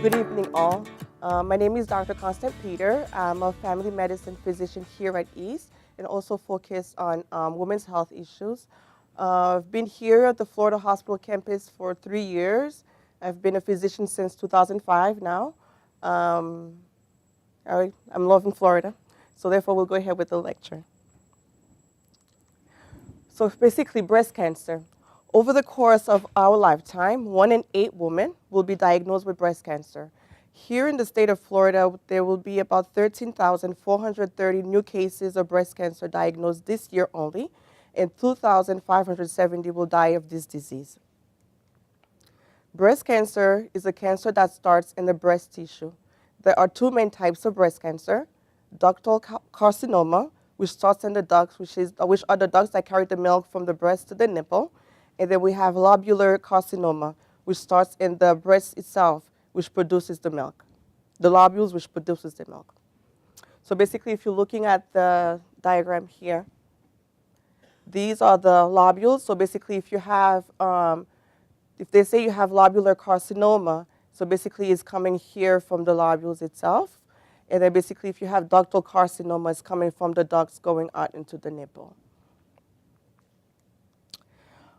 Good evening, all. My name is Dr. Constant Peter. I'm a family medicine physician here at East and also focus on women's health issues. I've been here at the Florida Hospital campus for 3 years. I've been a physician since 2005 now. Um, I'm loving Florida, so therefore we'll go ahead with the lecture. So basically, breast cancer. Over the course of our lifetime, 1 in 8 women will be diagnosed with breast cancer. Here in the state of Florida, there will be about 13,430 new cases of breast cancer diagnosed this year only, and 2,570 will die of this disease. Breast cancer is a cancer that starts in the breast tissue. There are 2 main types of breast cancer: ductal carcinoma, which starts in the ducts, which are the ducts that carry the milk from the breast to the nipple. And then we have lobular carcinoma, which starts in the breast itself, which produces the milk, the lobules which produces the milk. So basically, if you're looking at the diagram here, these are the lobules. So basically, if you have, if they say you have lobular carcinoma, so basically it's coming here from the lobules itself. And then basically, if you have ductal carcinoma, it's coming from the ducts going out into the nipple.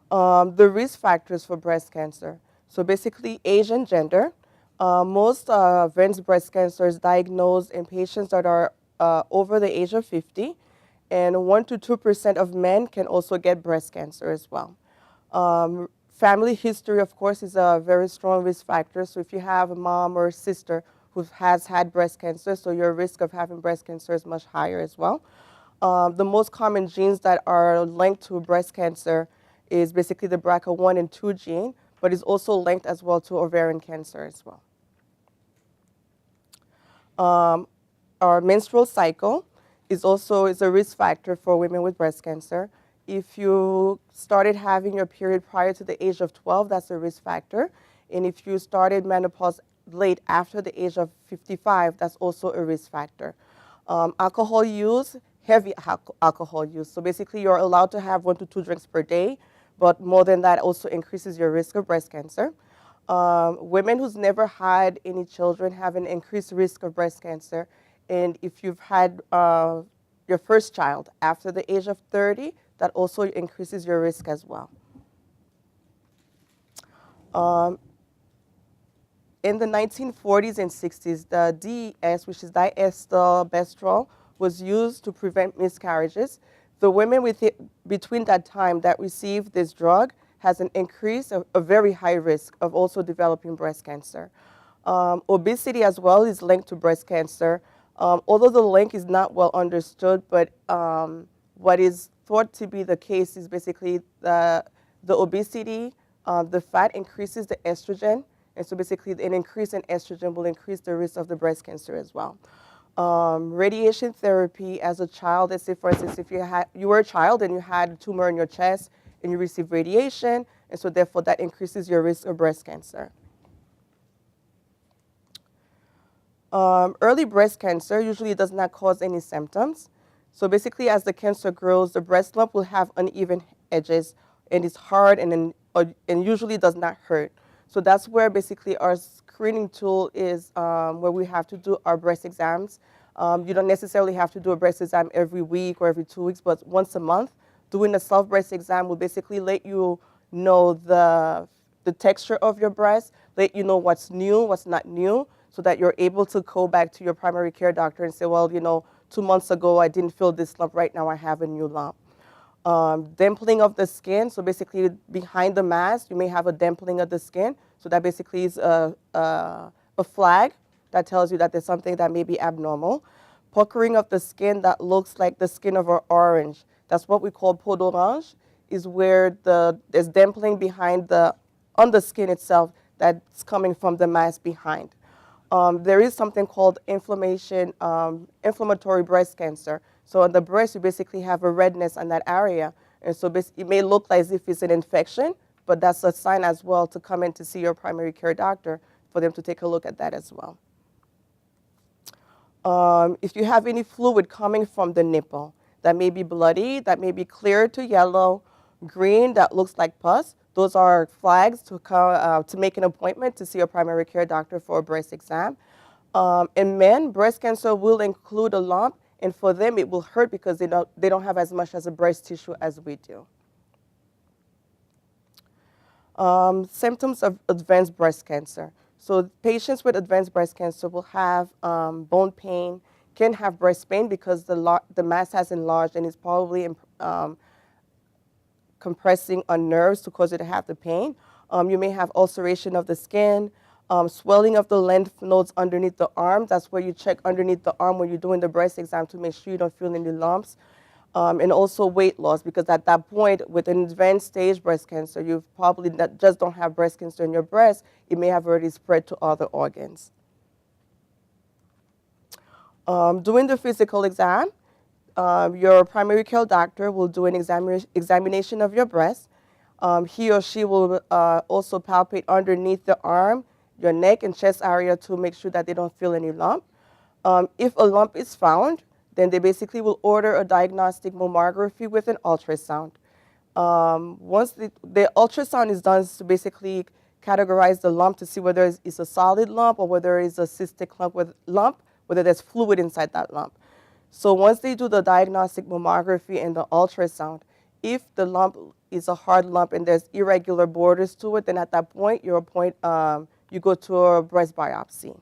The risk factors for breast cancer. So basically, age and gender. Most advanced breast cancer is diagnosed in patients that are over the age of 50, and 1 to 2% of men can also get breast cancer as well. Family history, of course, is a very strong risk factor. So if you have a mom or a sister who has had breast cancer, so your risk of having breast cancer is much higher as well. The most common genes that are linked to breast cancer is basically the BRCA1 and 2 gene, but is also linked as well to ovarian cancer as well. Our menstrual cycle is a risk factor for women with breast cancer. If you started having your period prior to the age of 12, that's a risk factor. And if you started menopause late after the age of 55, that's also a risk factor. Alcohol use, heavy alcohol use. So basically, you're allowed to have 1 to 2 drinks per day, but more than that also increases your risk of breast cancer. Women who's never had any children have an increased risk of breast cancer. And if you've had your first child after the age of 30, that also increases your risk as well. In the 1940s and 60s, the DES, which is diethylbestrol, was used to prevent miscarriages. The women between that time that received this drug has an increase of a very high risk of also developing breast cancer. Obesity as well is linked to breast cancer. Although the link is not well understood, but what is thought to be the case is basically the obesity, the fat increases the estrogen, and so basically an increase in estrogen will increase the risk of the breast cancer as well. Radiation therapy as a child, let's say for instance, if you were a child and you had a tumor in your chest and you received radiation, and so therefore that increases your risk of breast cancer. Early breast cancer usually does not cause any symptoms. So basically, as the cancer grows, the breast lump will have uneven edges, and it's hard and usually does not hurt. So that's where basically our screening tool is, where we have to do our breast exams. You don't necessarily have to do a breast exam every week or every 2 weeks, but once a month. Doing a self-breast exam will basically let you know the texture of your breast, let you know what's new, what's not new, so that you're able to go back to your primary care doctor and say, well, 2 months ago I didn't feel this lump, right now I have a new lump. Dimpling of the skin, so basically behind the mask, you may have a dimpling of the skin. So that basically is a flag that tells you that there's something that may be abnormal. Puckering of the skin that looks like the skin of an orange. That's what we call peau d'orange, is where there's dimpling behind on the skin itself that's coming from the mask behind. There is something called inflammatory breast cancer. So on the breast, you basically have a redness on that area. And so it may look as if it's an infection, but that's a sign as well to come in to see your primary care doctor for them to take a look at that as well. If you have any fluid coming from the nipple, that may be bloody, that may be clear to yellow, green, that looks like pus, Those are flags to make an appointment to see a primary care doctor for a breast exam. In men, breast cancer will include a lump, and for them it will hurt because they don't have as much as a breast tissue as we do. Symptoms of advanced breast cancer. So patients with advanced breast cancer will have bone pain, can have breast pain because the mass has enlarged and is probably compressing on nerves to cause you to have the pain. You may have ulceration of the skin, swelling of the lymph nodes underneath the arm. That's where you check underneath the arm when you're doing the breast exam to make sure you don't feel any lumps. And also weight loss, because at that point, with an advanced stage breast cancer, you probably just don't have breast cancer in your breast. It may have already spread to other organs. During the physical exam, your primary care doctor will do an examination of your breast. He or she will also palpate underneath the arm, your neck and chest area to make sure that they don't feel any lump. If a lump is found, then they basically will order a diagnostic mammography with an ultrasound. Once the ultrasound is done to basically categorize the lump to see whether it's a solid lump or whether it's a cystic lump, whether there's fluid inside that lump. So once they do the diagnostic mammography and the ultrasound, if the lump is a hard lump and there's irregular borders to it, then at that point, you go to a breast biopsy.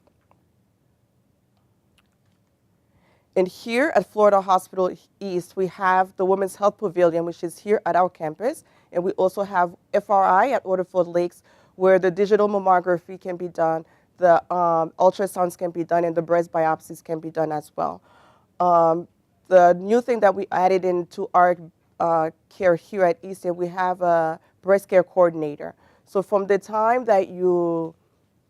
And here at Florida Hospital East, we have the Women's Health Pavilion, which is here at our campus. And we also have FRI at Waterford Lakes, where the digital mammography can be done, the ultrasounds can be done, and the breast biopsies can be done as well. The new thing that we added into our care here at Easton, we have a breast care coordinator. So from the time that you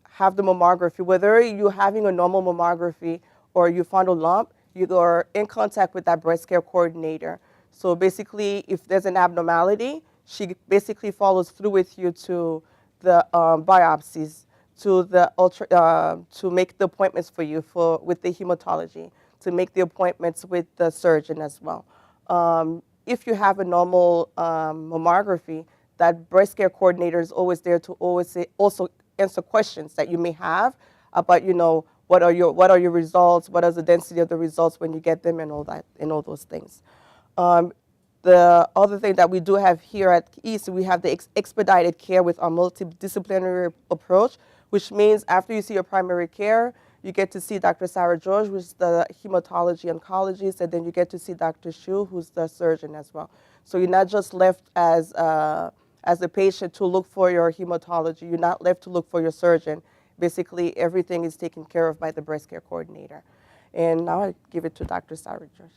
have the mammography, whether you're having a normal mammography or you found a lump, you are in contact with that breast care coordinator. So basically, if there's an abnormality, she basically follows through with you to the biopsies, to make the appointments for you with the hematology, to make the appointments with the surgeon as well. If you have a normal mammography, that breast care coordinator is always there to also answer questions that you may have about, what are your results, what is the density of the results when you get them, and all that, and all those things. The other thing that we do have here at East, we have the expedited care with our multidisciplinary approach, which means after you see your primary care, you get to see Dr. Sarah George, who's the hematology oncologist, and then you get to see Dr. Shu, who's the surgeon as well. So you're not just left as a patient to look for your hematology. You're not left to look for your surgeon. Basically, everything is taken care of by the breast care coordinator. And now I give it to Dr. Sarah George.